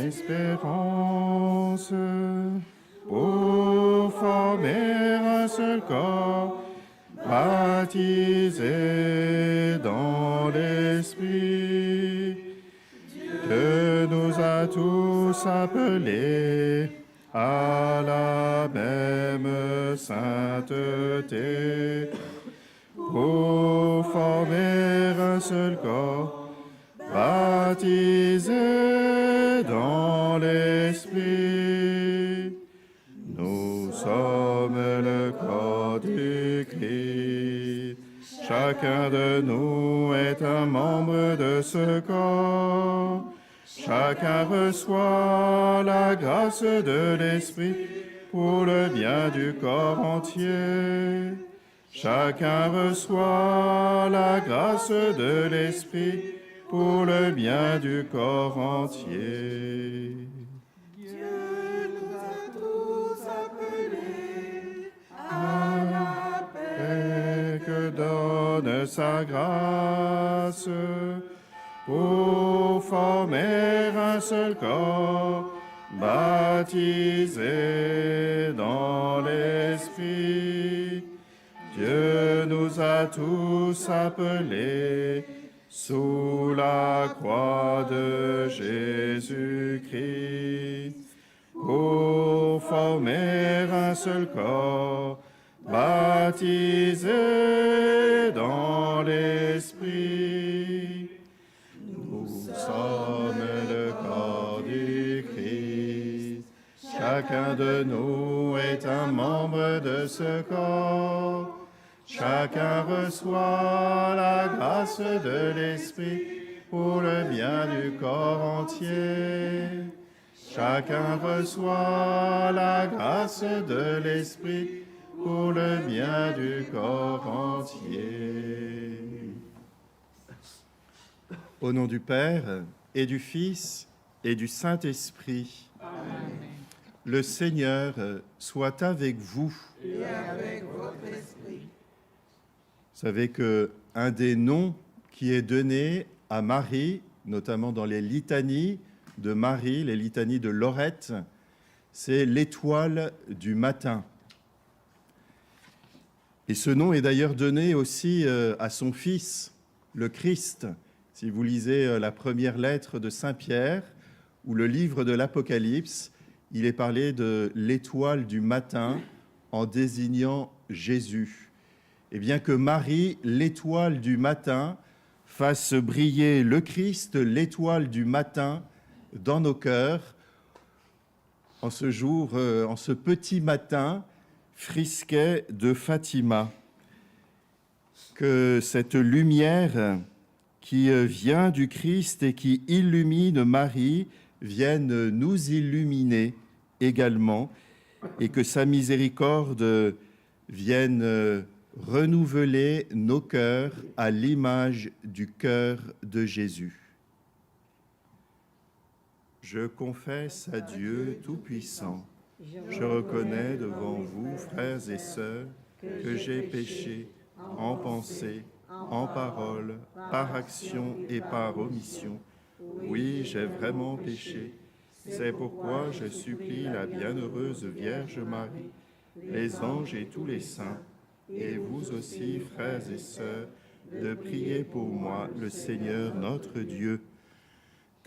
Espérance pour former un seul corps, baptisé dans l'Esprit. Dieu nous a tous appelés à la même sainteté pour former un seul corps, baptisé dans l'Esprit. Nous sommes le corps du Christ. Chacun de nous est un membre de ce corps. Chacun reçoit la grâce de l'Esprit pour le bien du corps entier. Chacun reçoit la grâce de l'Esprit pour le bien du corps entier. Dieu nous a tous appelés à la paix que donne sa grâce pour former un seul corps, baptisé dans l'Esprit. Dieu nous a tous appelés sous la croix de Jésus-Christ pour former un seul corps, baptisé dans l'Esprit. Nous sommes le corps du Christ. Chacun de nous est un membre de ce corps. Chacun reçoit la grâce de l'Esprit pour le bien du corps entier. Chacun reçoit la grâce de l'Esprit pour le bien du corps entier. Au nom du Père et du Fils et du Saint-Esprit, Amen. Le Seigneur soit avec vous. Et avec votre esprit. Vous savez qu'un des noms qui est donné à Marie, notamment dans les litanies de Marie, les litanies de Lorette, c'est l'étoile du matin. Et ce nom est d'ailleurs donné aussi à son fils, le Christ. Si vous lisez la première lettre de Saint Pierre ou le livre de l'Apocalypse, il est parlé de l'étoile du matin en désignant Jésus. Et bien que Marie, l'étoile du matin, fasse briller le Christ, l'étoile du matin, dans nos cœurs, en ce jour, en ce petit matin frisquet de Fatima. Que cette lumière qui vient du Christ et qui illumine Marie vienne nous illuminer également, et que sa miséricorde vienne renouveler nos cœurs à l'image du cœur de Jésus. Je confesse à Dieu Tout-Puissant, je reconnais devant vous, frères et sœurs, que j'ai péché en pensée, en parole, par action et par omission. Oui, j'ai vraiment péché. C'est pourquoi je supplie la bienheureuse Vierge Marie, les anges et tous les saints, et vous aussi, frères et sœurs, de prier pour moi, le Seigneur notre Dieu,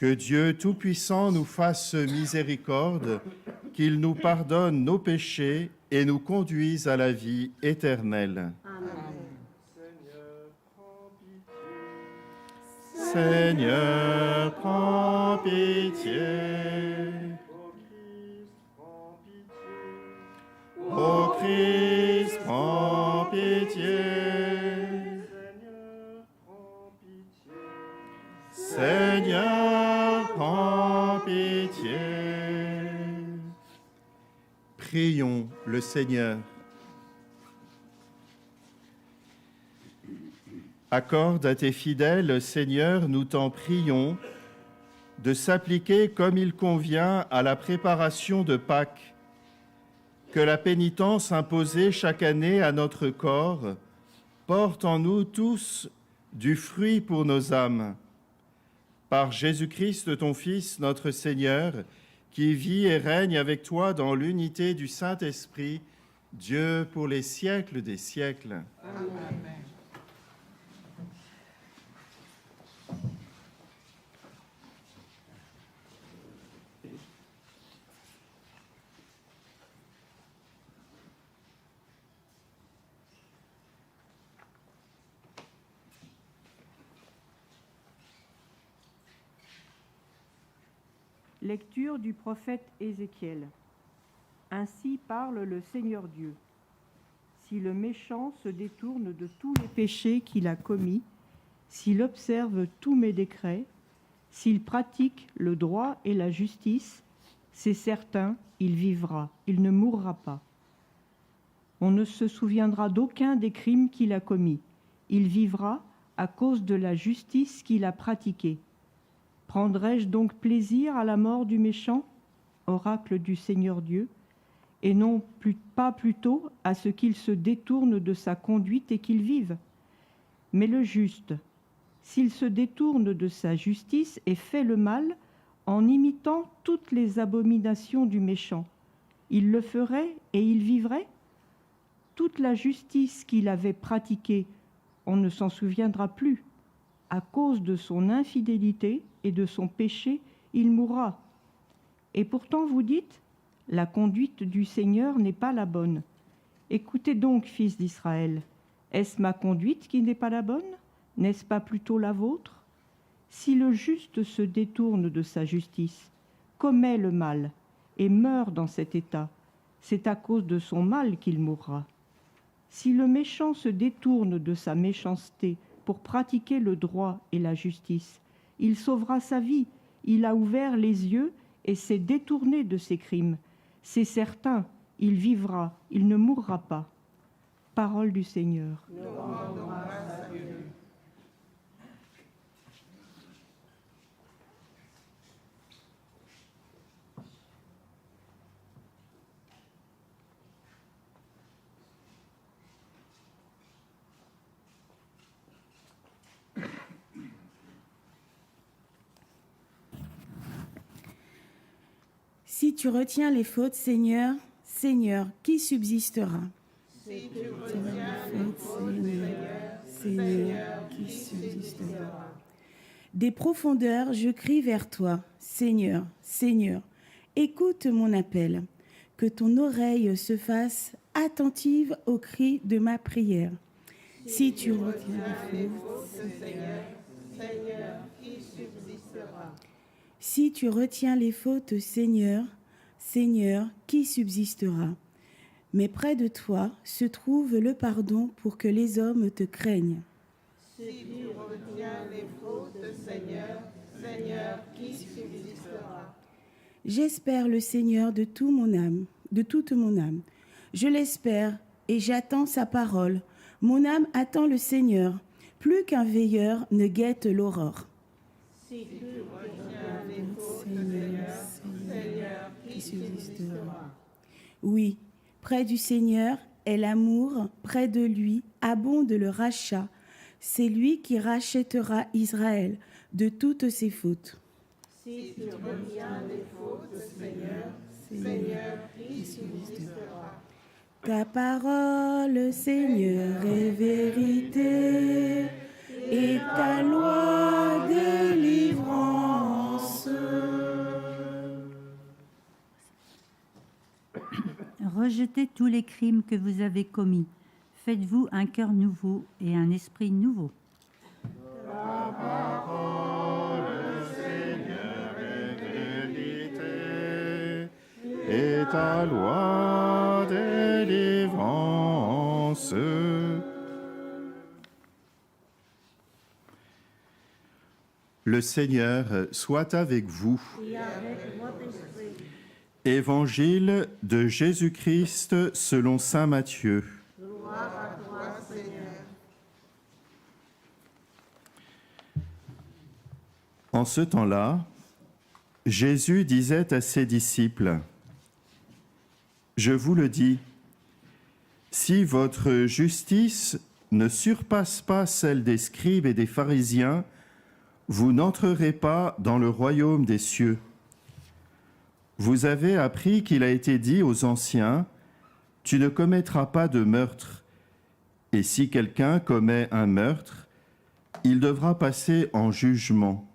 Que Dieu Tout-Puissant nous fasse miséricorde, qu'il nous pardonne nos péchés et nous conduise à la vie éternelle. Seigneur, prends pitié. Ô Christ, prends pitié. Seigneur, prends pitié. Prions le Seigneur. Accorde à tes fidèles, Seigneur, nous t'en prions, de s'appliquer comme il convient à la préparation de Pâques, que la pénitence imposée chaque année à notre corps porte en nous tous du fruit pour nos âmes. Par Jésus-Christ, ton Fils, notre Seigneur, qui vit et règne avec toi dans l'unité du Saint-Esprit, Dieu pour les siècles des siècles. Amen. Lecture du prophète Ézéchiel. Ainsi parle le Seigneur Dieu. Si le méchant se détourne de tous les péchés qu'il a commis, s'il observe tous mes décrets, s'il pratique le droit et la justice, c'est certain, il vivra, il ne mourra pas. On ne se souviendra d'aucun des crimes qu'il a commis. Il vivra à cause de la justice qu'il a pratiquée. Prendrai-je donc plaisir à la mort du méchant, oracle du Seigneur Dieu, et non pas plutôt à ce qu'il se détourne de sa conduite et qu'il vive? Mais le juste, s'il se détourne de sa justice et fait le mal en imitant toutes les abominations du méchant, il le ferait et il vivrait? Toute la justice qu'il avait pratiquée, on ne s'en souviendra plus. À cause de son infidélité et de son péché, il mourra. Et pourtant vous dites, la conduite du Seigneur n'est pas la bonne. Écoutez donc, fils d'Israël, est-ce ma conduite qui n'est pas la bonne? N'est-ce pas plutôt la vôtre? Si le juste se détourne de sa justice, commet le mal et meurt dans cet état, c'est à cause de son mal qu'il mourra. Si le méchant se détourne de sa méchanceté pour pratiquer le droit et la justice, il sauvera sa vie, il a ouvert les yeux et s'est détourné de ses crimes. C'est certain, il vivra, il ne mourra pas. Parole du Seigneur. Nous rendons grâce à Dieu. Si tu retiens les fautes, Seigneur, Seigneur, qui subsistera? Si tu retiens les fautes, Seigneur, qui subsistera? Des profondeurs, je crie vers toi, Seigneur, Seigneur, écoute mon appel, que ton oreille se fasse attentive au cri de ma prière. Si tu retiens les fautes, Seigneur, qui subsistera? Si tu retiens les fautes, Seigneur, Seigneur, qui subsistera? Mais près de toi se trouve le pardon pour que les hommes te craignent. Si tu retiens les fautes, Seigneur, qui subsistera? J'espère le Seigneur de toute mon âme. Je l'espère et j'attends sa parole. Mon âme attend le Seigneur, plus qu'un veilleur ne guette l'aurore. Si tu retiens les fautes, Seigneur, qui subsistera? Oui, près du Seigneur est l'amour, près de lui abonde le rachat. C'est lui qui rachètera Israël de toutes ses fautes. Si tu retiens les fautes, Seigneur, qui subsistera? Ta parole, Seigneur, est vérité, et ta loi délivrance. Rejetez tous les crimes que vous avez commis. Faites-vous un cœur nouveau et un esprit nouveau. La parole, Seigneur, est vérité, et ta loi délivrance. Le Seigneur soit avec vous. Et avec votre esprit. Évangile de Jésus-Christ selon saint Matthieu. Gloire à toi, Seigneur. En ce temps-là, Jésus disait à ses disciples, « Je vous le dis, si votre justice ne surpasse pas celle des scribes et des pharisiens, vous n'entrerez pas dans le royaume des cieux. Vous avez appris qu'il a été dit aux anciens, « Tu ne commettras pas de meurtre. » Et si quelqu'un commet un meurtre, il devra passer en jugement.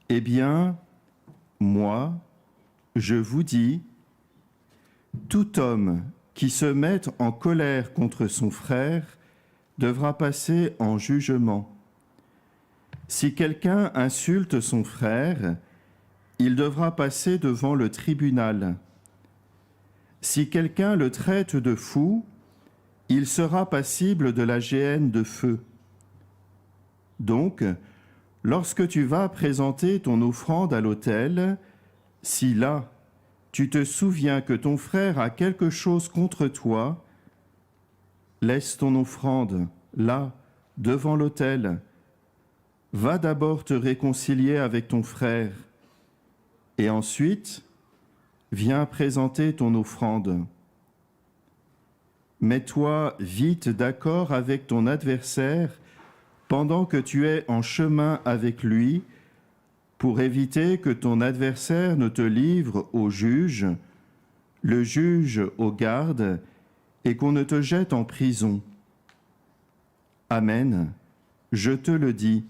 Eh bien, moi, je vous dis, tout homme qui se met en colère contre son frère devra passer en jugement. Si quelqu'un insulte son frère, il devra passer devant le tribunal. Si quelqu'un le traite de fou, il sera passible de la géhenne de feu. Donc, lorsque tu vas présenter ton offrande à l'autel, si là, tu te souviens que ton frère a quelque chose contre toi, laisse ton offrande là, devant l'autel. Va d'abord te réconcilier avec ton frère, et ensuite, viens présenter ton offrande. Mets-toi vite d'accord avec ton adversaire pendant que tu es en chemin avec lui, pour éviter que ton adversaire ne te livre au juge, le juge aux gardes, et qu'on ne te jette en prison. Amen, je te le dis,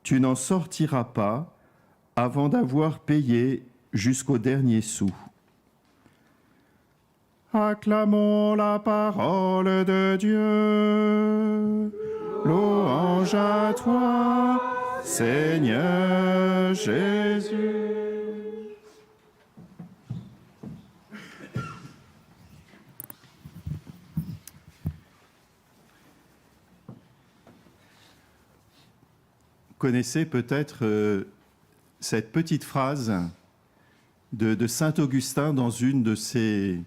tu n'en sortiras pas avant d'avoir payé jusqu'au dernier sou. Acclamons la parole de Dieu. Louange à toi, Seigneur Jésus. Vous connaissez peut-être cette petite phrase de saint Augustin dans une de ses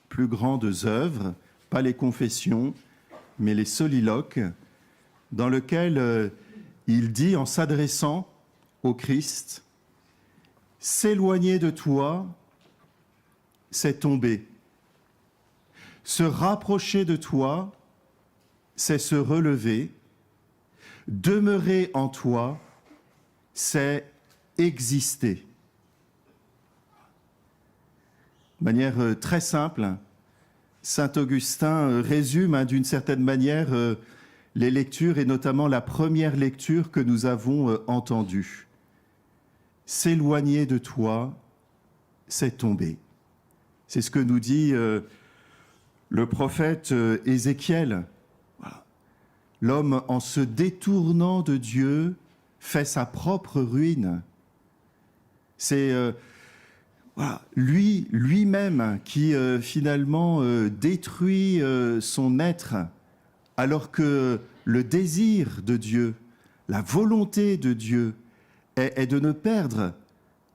plus grandes œuvres, pas les Confessions, mais les Soliloques, dans lequel il dit, en s'adressant au Christ, « S'éloigner de toi, c'est tomber. Se rapprocher de toi, c'est se relever. Demeurer en toi, c'est exister. » De manière très simple, saint Augustin résume d'une certaine manière les lectures et notamment la première lecture que nous avons entendue. S'éloigner de toi, c'est tomber. C'est ce que nous dit le prophète Ézéchiel. Voilà. L'homme, en se détournant de Dieu, fait sa propre ruine. C'est voilà, lui-même qui finalement détruit son être, alors que le désir de Dieu, la volonté de Dieu est de ne perdre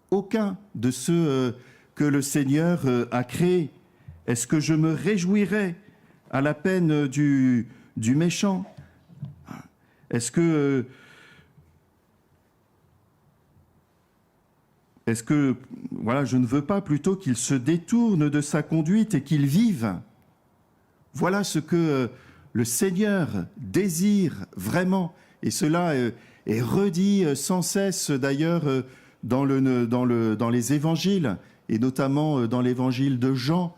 aucun de ceux que le Seigneur a créés. Est-ce que je me réjouirais à la peine du méchant? Est-ce que voilà, je ne veux pas plutôt qu'il se détourne de sa conduite et qu'il vive? Voilà ce que le Seigneur désire vraiment, et cela est redit sans cesse d'ailleurs dans les évangiles, et notamment dans l'évangile de Jean,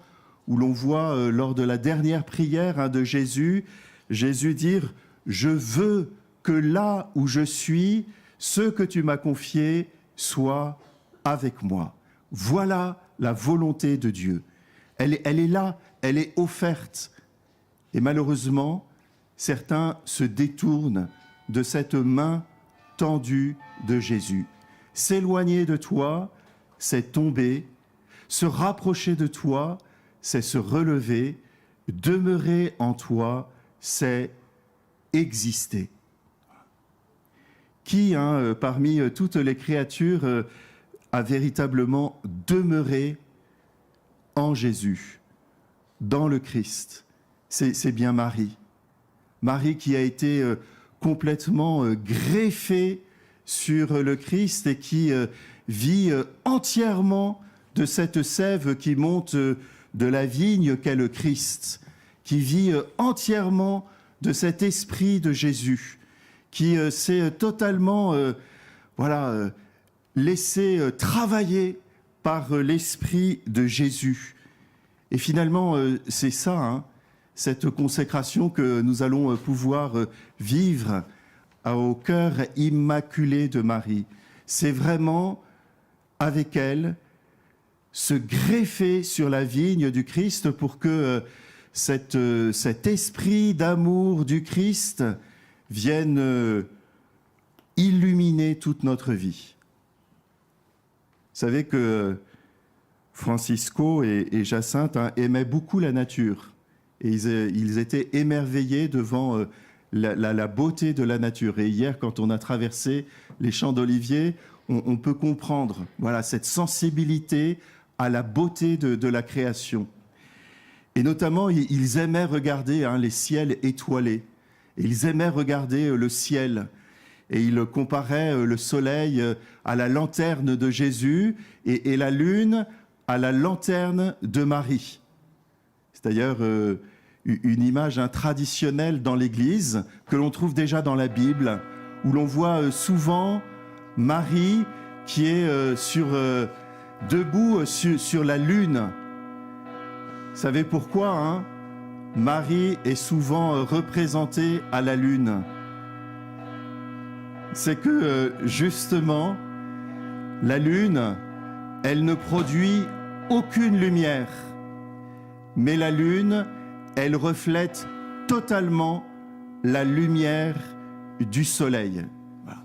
où l'on voit lors de la dernière prière de Jésus dire « Je veux que là où je suis, ceux que tu m'as confiés soient avec moi. » Voilà la volonté de Dieu. Elle est là, elle est offerte. Et malheureusement, certains se détournent de cette main tendue de Jésus. S'éloigner de toi, c'est tomber. Se rapprocher de toi, c'est se relever. Demeurer en toi, c'est exister. Qui, parmi toutes les créatures, a véritablement demeuré en Jésus, dans le Christ? C'est bien Marie. Marie qui a été complètement greffée sur le Christ et qui vit entièrement de cette sève qui monte de la vigne qu'est le Christ, qui vit entièrement de cet esprit de Jésus, qui s'est totalement laissé travailler par l'esprit de Jésus. Et finalement, c'est ça, cette consécration que nous allons pouvoir vivre au cœur immaculé de Marie. C'est vraiment, avec elle, se greffer sur la vigne du Christ pour que cet esprit d'amour du Christ vienne illuminer toute notre vie. Vous savez que Francisco et Jacinthe aimaient beaucoup la nature et ils étaient émerveillés devant la beauté de la nature. Et hier, quand on a traversé les champs d'oliviers, on peut comprendre cette sensibilité à la beauté de la création. Et notamment, ils aimaient regarder les ciels étoilés. Et ils aimaient regarder le ciel. Et ils comparaient le soleil à la lanterne de Jésus et la lune à la lanterne de Marie. C'est d'ailleurs une image traditionnelle dans l'Église que l'on trouve déjà dans la Bible, où l'on voit souvent Marie qui est debout sur la lune. Vous savez pourquoi, Marie est souvent représentée à la lune. C'est que justement, la lune, elle ne produit aucune lumière, mais la lune, elle reflète totalement la lumière du soleil. Voilà.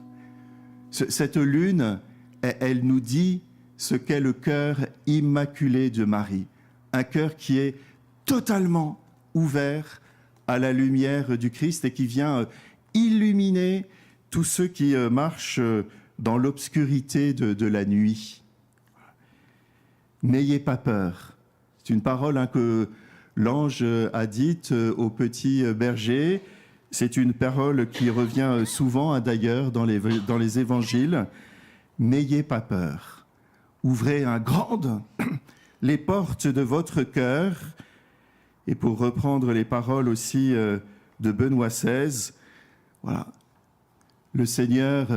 Cette lune, elle nous dit ce qu'est le cœur immaculé de Marie, un cœur qui est totalement ouvert à la lumière du Christ et qui vient illuminer tous ceux qui marchent dans l'obscurité de la nuit. N'ayez pas peur. C'est une parole que l'ange a dite au petit berger. C'est une parole qui revient souvent, d'ailleurs, dans les évangiles. N'ayez pas peur. Ouvrez grandes les portes de votre cœur. Et pour reprendre les paroles aussi de Benoît XVI, le Seigneur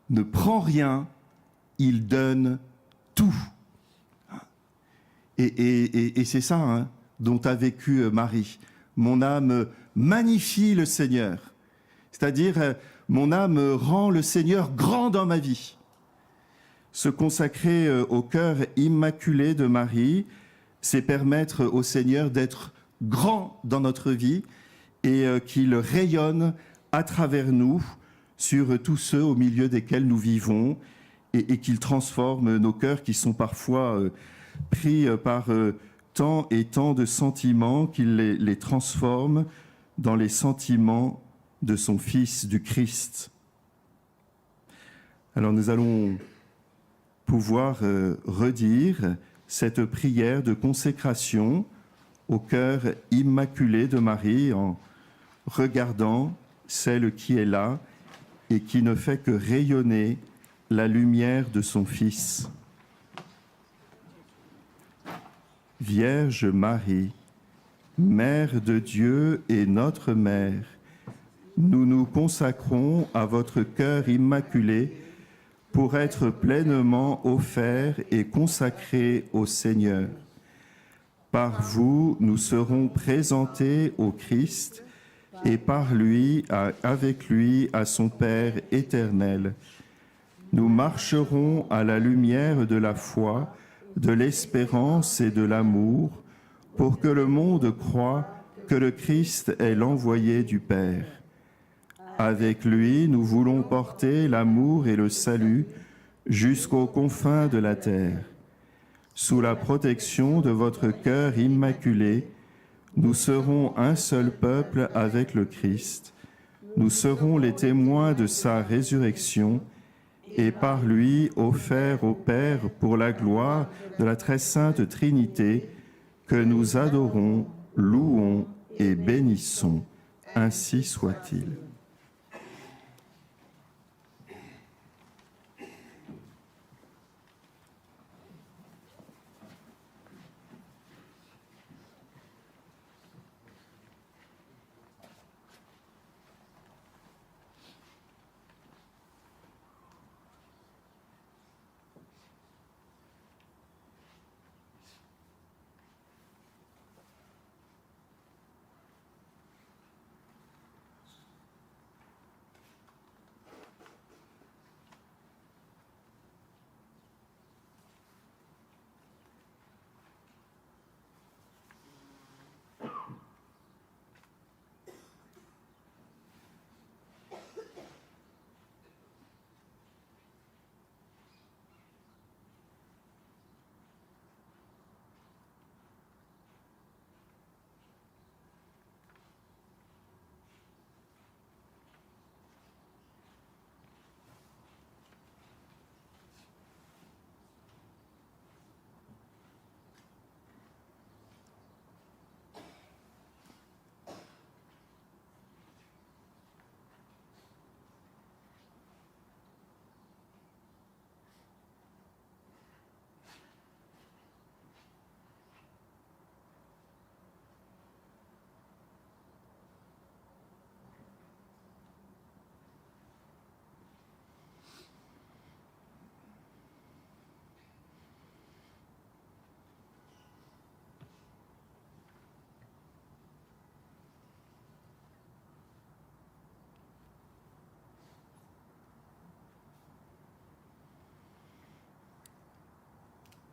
ne prend rien, il donne tout. Et c'est ça dont a vécu Marie. Mon âme magnifie le Seigneur. C'est-à-dire, mon âme rend le Seigneur grand dans ma vie. Se consacrer au cœur immaculé de Marie, c'est permettre au Seigneur d'être grand dans notre vie et qu'il rayonne à travers nous sur tous ceux au milieu desquels nous vivons et qu'il transforme nos cœurs qui sont parfois pris par tant et tant de sentiments, qu'il les transforme dans les sentiments de son Fils, du Christ. Alors nous allons pouvoir redire cette prière de consécration au cœur immaculé de Marie en regardant celle qui est là et qui ne fait que rayonner la lumière de son Fils. Vierge Marie, Mère de Dieu et notre Mère, nous nous consacrons à votre cœur immaculé pour être pleinement offerts et consacrés au Seigneur. Par vous, nous serons présentés au Christ et par lui, avec lui, à son Père éternel. Nous marcherons à la lumière de la foi, de l'espérance et de l'amour pour que le monde croie que le Christ est l'envoyé du Père. Avec lui, nous voulons porter l'amour et le salut jusqu'aux confins de la terre. Sous la protection de votre cœur immaculé, nous serons un seul peuple avec le Christ. Nous serons les témoins de sa résurrection et par lui offerts au Père pour la gloire de la très sainte Trinité que nous adorons, louons et bénissons. Ainsi soit-il.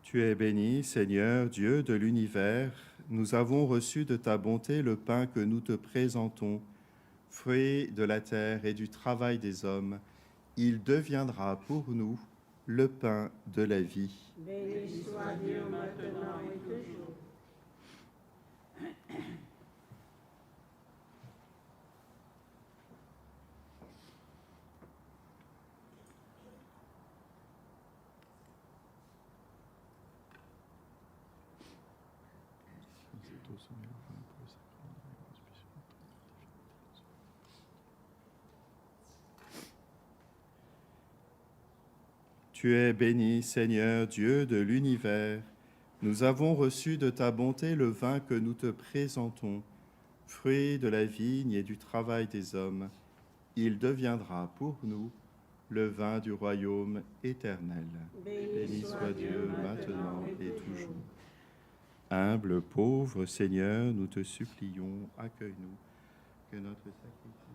Tu es béni, Seigneur, Dieu de l'univers. Nous avons reçu de ta bonté le pain que nous te présentons, fruit de la terre et du travail des hommes. Il deviendra pour nous le pain de la vie. Béni soit Dieu maintenant et toujours. Tu es béni, Seigneur, Dieu de l'univers. Nous avons reçu de ta bonté le vin que nous te présentons, fruit de la vigne et du travail des hommes. Il deviendra pour nous le vin du royaume éternel. Béni soit Dieu maintenant et toujours. Humble, pauvre Seigneur, nous te supplions, accueille-nous, que notre sacrifice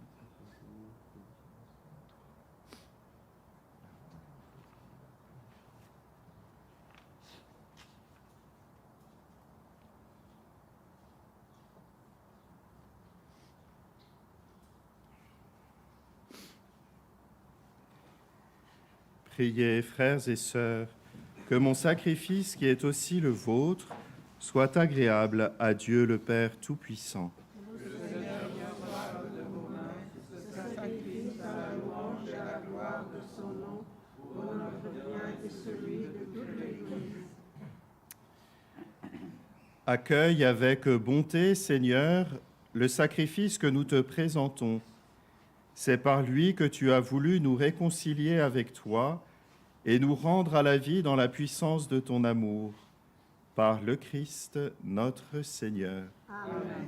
Priez, frères et sœurs, que mon sacrifice, qui est aussi le vôtre, soit agréable à Dieu le Père Tout-Puissant. Accueille avec bonté, Seigneur, le sacrifice que nous te présentons. C'est par lui que tu as voulu nous réconcilier avec toi et nous rendre à la vie dans la puissance de ton amour. Par le Christ, notre Seigneur. Amen.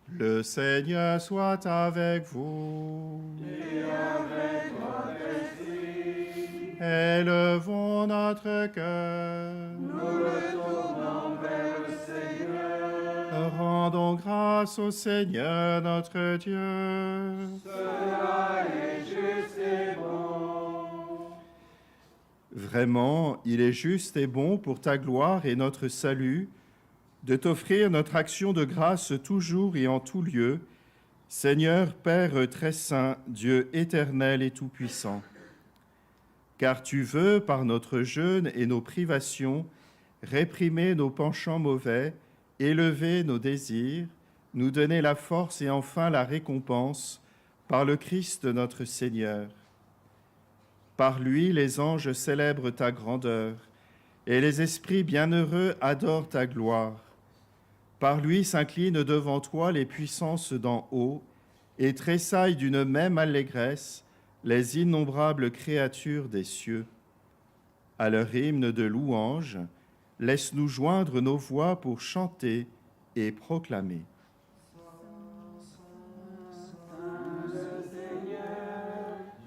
Le Seigneur soit avec vous. Et avec votre esprit, Élevons notre cœur. nous le tournons vers le Seigneur. Rendons grâce au Seigneur notre Dieu. Cela est juste et bon. Vraiment, il est juste et bon pour ta gloire et notre salut de t'offrir notre action de grâce toujours et en tout lieu, Seigneur Père très saint, Dieu éternel et tout-puissant. Car tu veux, par notre jeûne et nos privations, réprimer nos penchants mauvais, élever nos désirs, nous donner la force et enfin la récompense par le Christ notre Seigneur. Par lui, les anges célèbrent ta grandeur et les esprits bienheureux adorent ta gloire. Par lui s'inclinent devant toi les puissances d'en haut et tressaillent d'une même allégresse les innombrables créatures des cieux. À leur hymne de louange, laisse-nous joindre nos voix pour chanter et proclamer.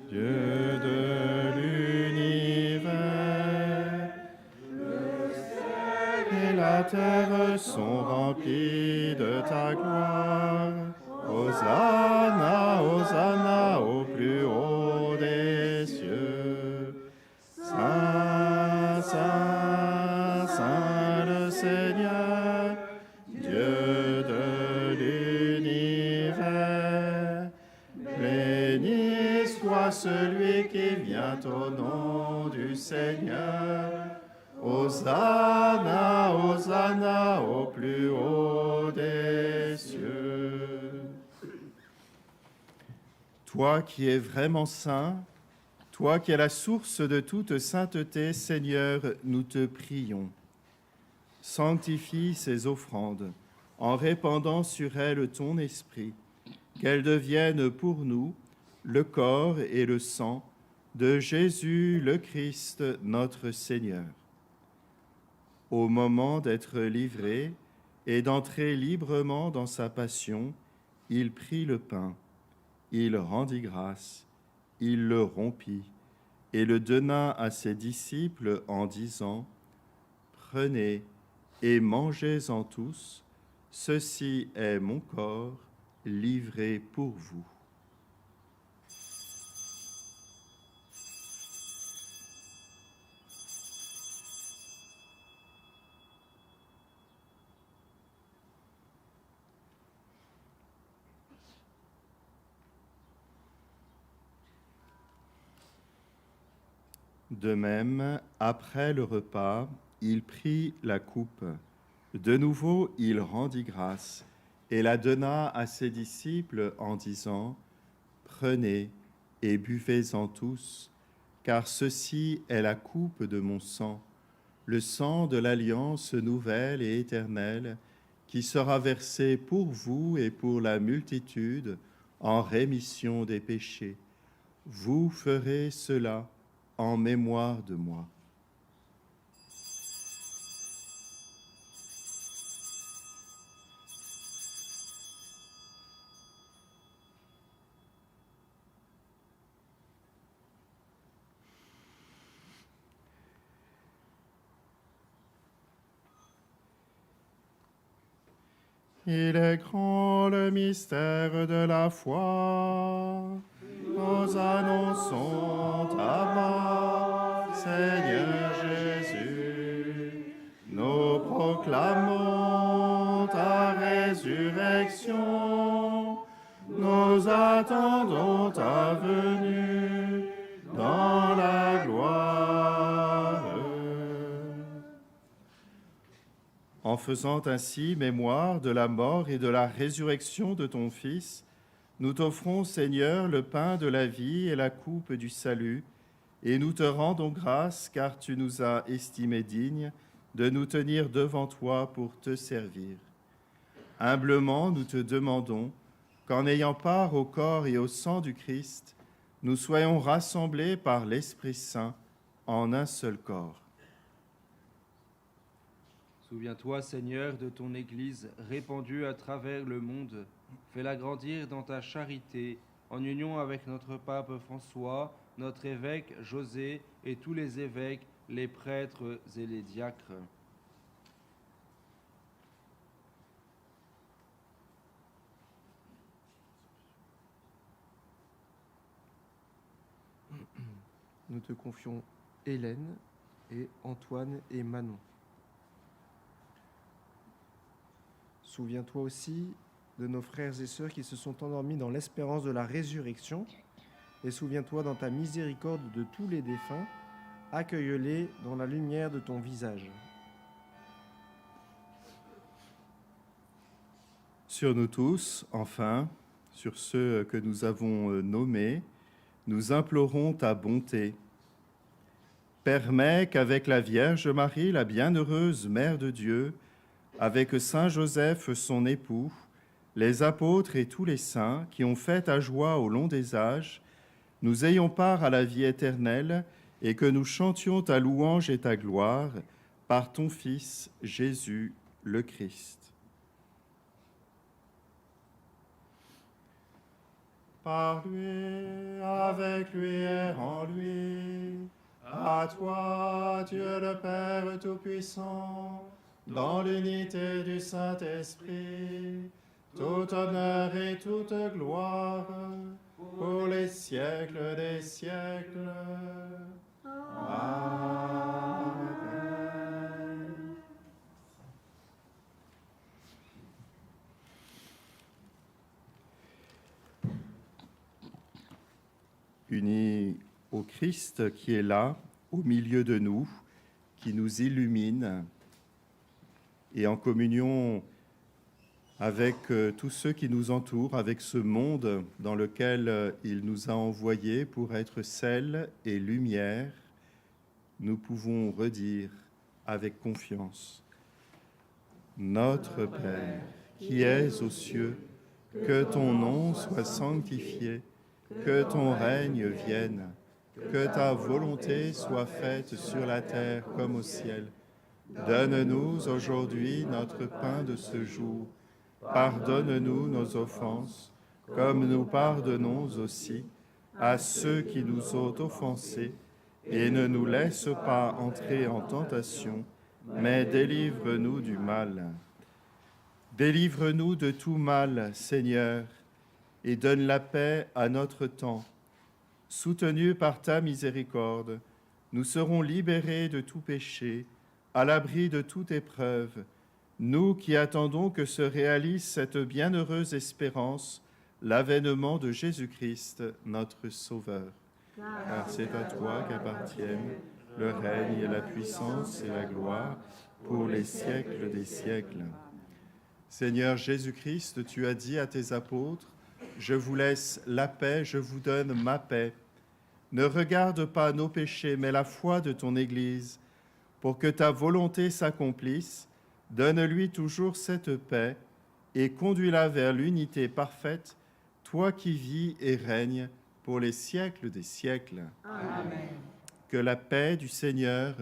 Dieu de l'univers, le ciel et la terre sont remplis de ta gloire. Hosanna, Hosanna au plus haut des cieux. Saint, Saint, Saint le Seigneur, Dieu de l'univers. Béni soit celui qui vient au nom du Seigneur. Hosanna, Hosanna au plus haut des cieux. Toi qui es vraiment saint, toi qui es la source de toute sainteté, Seigneur, nous te prions. Sanctifie ces offrandes en répandant sur elles ton esprit, qu'elles deviennent pour nous le corps et le sang de Jésus le Christ, notre Seigneur. Au moment d'être livré et d'entrer librement dans sa passion, il prit le pain, il rendit grâce, il le rompit et le donna à ses disciples en disant : « Prenez et mangez-en tous, ceci est mon corps livré pour vous. » De même, après le repas, il prit la coupe. De nouveau, il rendit grâce et la donna à ses disciples en disant : « Prenez et buvez-en tous, car ceci est la coupe de mon sang, le sang de l'alliance nouvelle et éternelle, qui sera versé pour vous et pour la multitude en rémission des péchés. Vous ferez cela en mémoire de moi. » Il est grand le mystère de la foi. Nous annonçons ta mort, Seigneur Jésus. Nous proclamons ta résurrection. Nous attendons ta venue dans la gloire. En faisant ainsi mémoire de la mort et de la résurrection de ton Fils, nous t'offrons, Seigneur, le pain de la vie et la coupe du salut, et nous te rendons grâce car tu nous as estimés dignes de nous tenir devant toi pour te servir. Humblement, nous te demandons qu'en ayant part au corps et au sang du Christ, nous soyons rassemblés par l'Esprit Saint en un seul corps. Souviens-toi, Seigneur, de ton Église répandue à travers le monde. Fais-la grandir dans ta charité, en union avec notre pape François, notre évêque José et tous les évêques, les prêtres et les diacres. Nous te confions Hélène et Antoine et Manon. Souviens-toi aussi de nos frères et sœurs qui se sont endormis dans l'espérance de la résurrection. Et souviens-toi dans ta miséricorde de tous les défunts. Accueille-les dans la lumière de ton visage. Sur nous tous, enfin, sur ceux que nous avons nommés, nous implorons ta bonté. Permets qu'avec la Vierge Marie, la bienheureuse Mère de Dieu, avec Saint Joseph, son époux, les apôtres et tous les saints qui ont fait ta joie au long des âges, nous ayons part à la vie éternelle et que nous chantions ta louange et ta gloire par ton Fils Jésus le Christ. Par lui, avec lui et en lui, à toi, Dieu le Père Tout-Puissant, dans l'unité du Saint-Esprit, tout honneur et toute gloire, pour les siècles des siècles. Amen. Unis au Christ qui est là, au milieu de nous, qui nous illumine, et en communion avec tous ceux qui nous entourent, avec ce monde dans lequel il nous a envoyés pour être sel et lumière, nous pouvons redire avec confiance: Notre Père, qui es aux cieux, que ton nom soit sanctifié, que ton règne vienne, que ta volonté soit faite sur la terre comme au ciel. Donne-nous aujourd'hui notre pain de ce jour. Pardonne-nous nos offenses, comme nous pardonnons aussi à ceux qui nous ont offensés, et ne nous laisse pas entrer en tentation, mais délivre-nous du mal. Délivre-nous de tout mal, Seigneur, et donne la paix à notre temps. Soutenus par ta miséricorde, nous serons libérés de tout péché, à l'abri de toute épreuve, nous qui attendons que se réalise cette bienheureuse espérance, l'avènement de Jésus-Christ, notre Sauveur. Car c'est à toi qu'appartiennent le règne et la puissance et la gloire pour les siècles des siècles. Seigneur Jésus-Christ, tu as dit à tes apôtres: je vous laisse la paix, je vous donne ma paix. Ne regarde pas nos péchés, mais la foi de ton Église, pour que ta volonté s'accomplisse. Donne-lui toujours cette paix et conduis-la vers l'unité parfaite, toi qui vis et règnes pour les siècles des siècles. Amen. Que la paix du Seigneur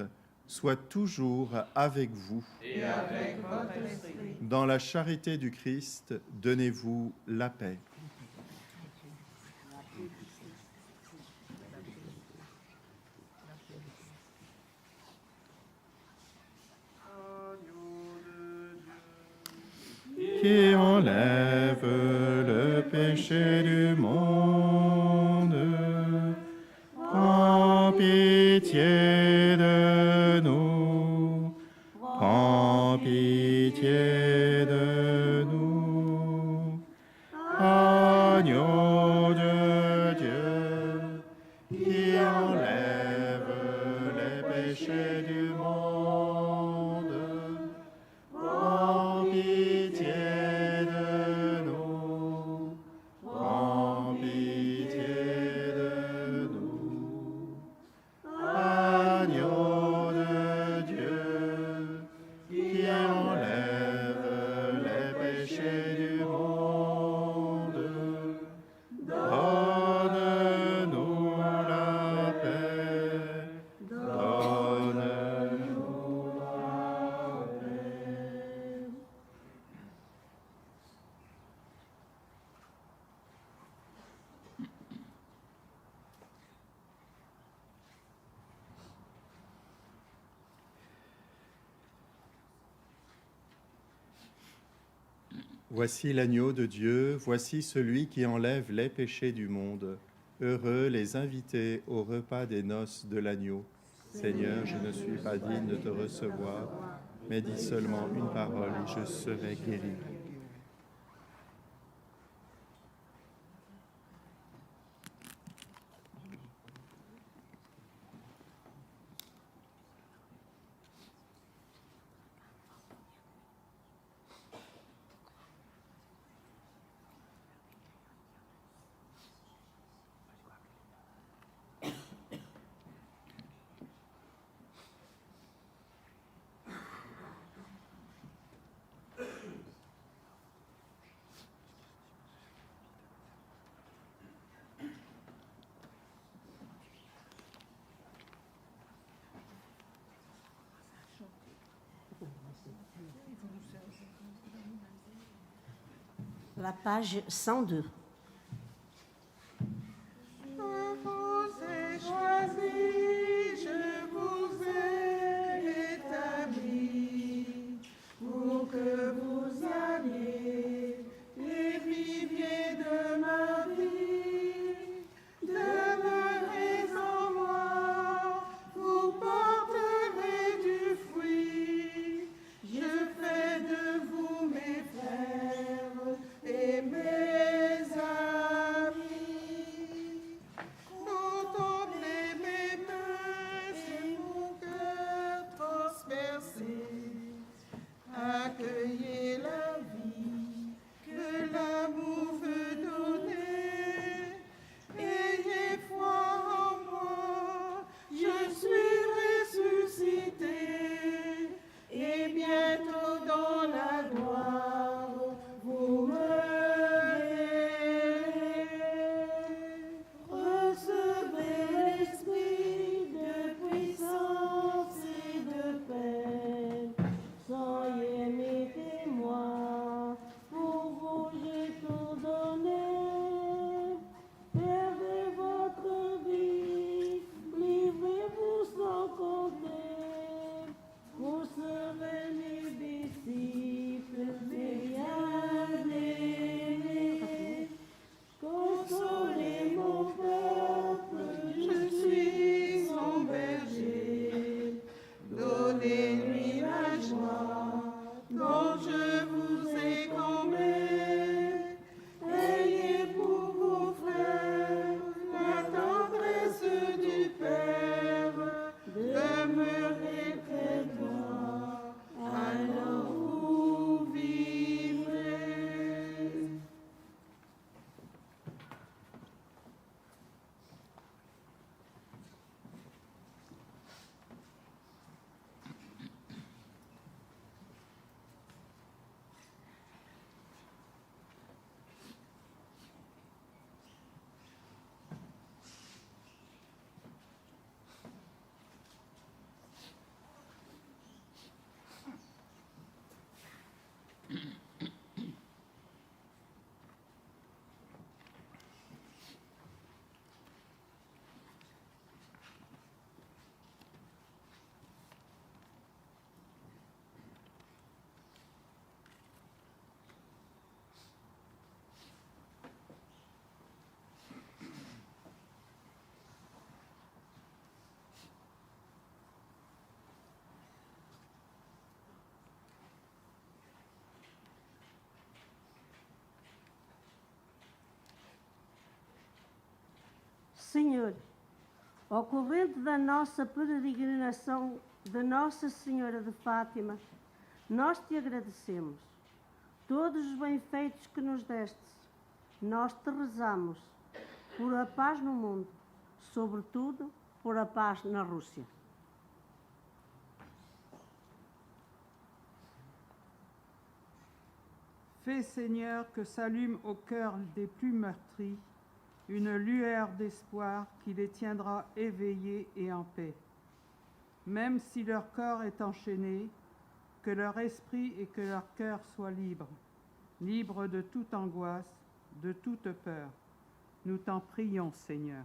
soit toujours avec vous. Et avec votre esprit. Dans la charité du Christ, donnez-vous la paix. Qui enlève le péché du monde, prends pitié de nous, prends pitié de nous. Agneau de Dieu, qui enlève les péchés du monde, prends pitié de nous, prends pitié de nous. Agneau de Dieu, qui enlève les péchés du monde, donne-nous la paix, donne-nous la paix. Voici l'agneau de Dieu, voici celui qui enlève les péchés du monde. Heureux les invités au repas des noces de l'agneau. Seigneur, je ne suis pas digne de te recevoir, mais dis seulement une parole et je serai guéri. La page 102. Je vous ai choisi, je vous ai établi pour que vous alliez et viviez de ma vie. Demeurez en moi, vous porterez du fruit. Je fais de vous mes frères et mes amis. Contemplez mes mains et mon cœur transpercé. Accueillez la vie que l'amour veut donner. Ayez foi en moi, je suis ressuscité. Et bientôt dans la gloire, vous me verrez. Recevez l'esprit de puissance et de paix. Soyez mes témoins, pour vous j'ai tout donné. Perdez votre vie, livrez-vous sans compter. Vous serez mes disciples, mes bien-aimés. Consolez mon peuple, je suis son berger. Donnez-lui la joie dont je vous ai comblé. Ayez pour vos frères la tendresse du Père. Demeurez près de moi, alors vous vivrez. Senhor, ao corrente da nossa peregrinação de Nossa Senhora de Fátima, nós te agradecemos. Todos os bem-feitos que nos deste, nós te rezamos por a paz no mundo, sobretudo por a paz na Rússia. Fais, Seigneur, que s'allume au cœur des plus meurtris une lueur d'espoir qui les tiendra éveillés et en paix. Même si leur corps est enchaîné, que leur esprit et que leur cœur soient libres, libres de toute angoisse, de toute peur. Nous t'en prions, Seigneur.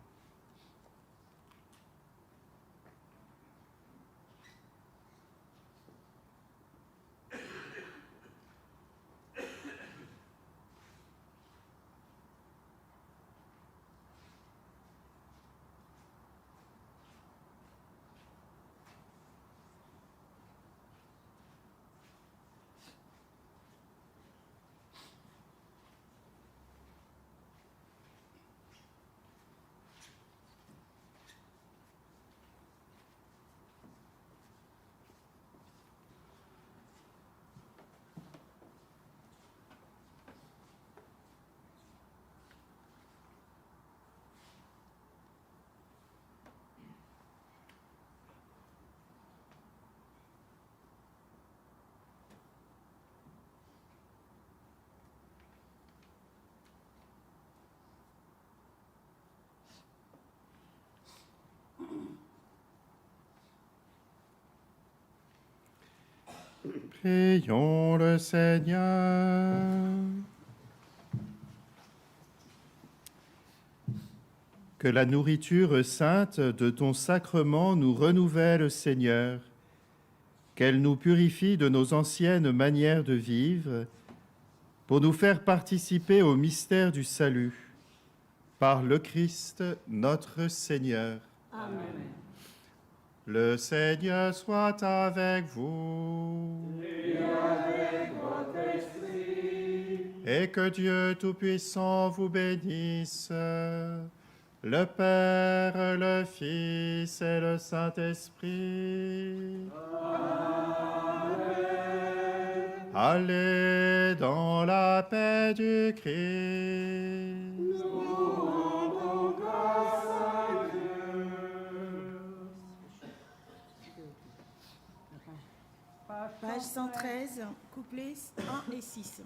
Prions le Seigneur. Que la nourriture sainte de ton sacrement nous renouvelle, Seigneur, qu'elle nous purifie de nos anciennes manières de vivre, pour nous faire participer au mystère du salut, par le Christ notre Seigneur. Amen. Le Seigneur soit avec vous. Et avec votre esprit. Et que Dieu Tout-Puissant vous bénisse, le Père, le Fils et le Saint-Esprit. Amen. Allez dans la paix du Christ. Nous rendons grâce à Dieu. Page 113, couplets 1 et 6.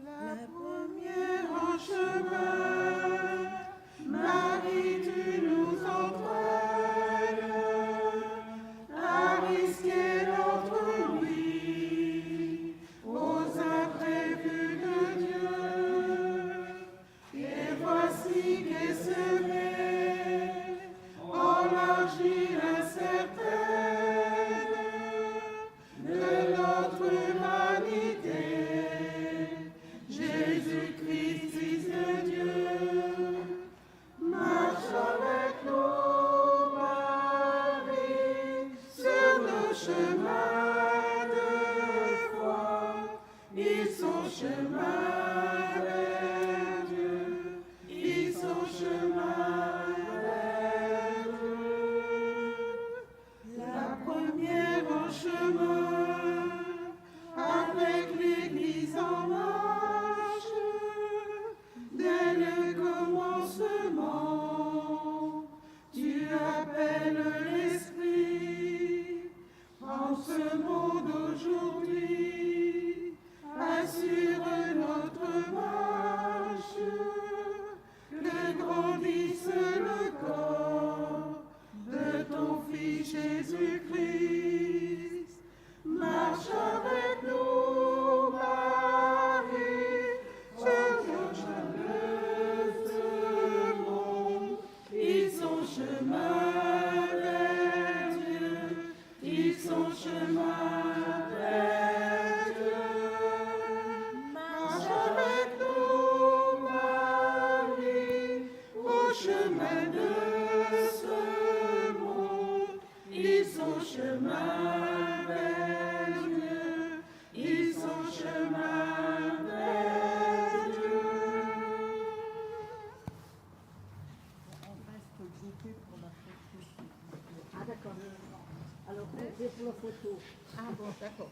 La première en chemin, Marie, tu nous entraînes à risquer notre vie aux imprévus de Dieu. Et voici qu'est semée en l'argile incertaine de notre humanité. Jésus-Christ, Fils de Dieu, marche avec nous, Marie, sur nos chemins de foi. Ils sont chemin vers Dieu, ils sont chemin vers Dieu. La première en chemin, avec l'Église en marche, dès le commencement, tu appelles l'Esprit. En ce monde aujourd'hui, assure notre marche, que grandisse le corps de ton Fils Jésus-Christ. Marche avec nous, Marie, sur le chemin de ce monde. Ils sont chemin vers Dieu, ils sont chemin vers Dieu. Marche avec nous, Marie, au chemin de ce monde. Ils sont chemin vers Dieu, ils sont chemin vers Dieu. Ah d'accord. Alors, c'est pour la photo. Ah bon, d'accord.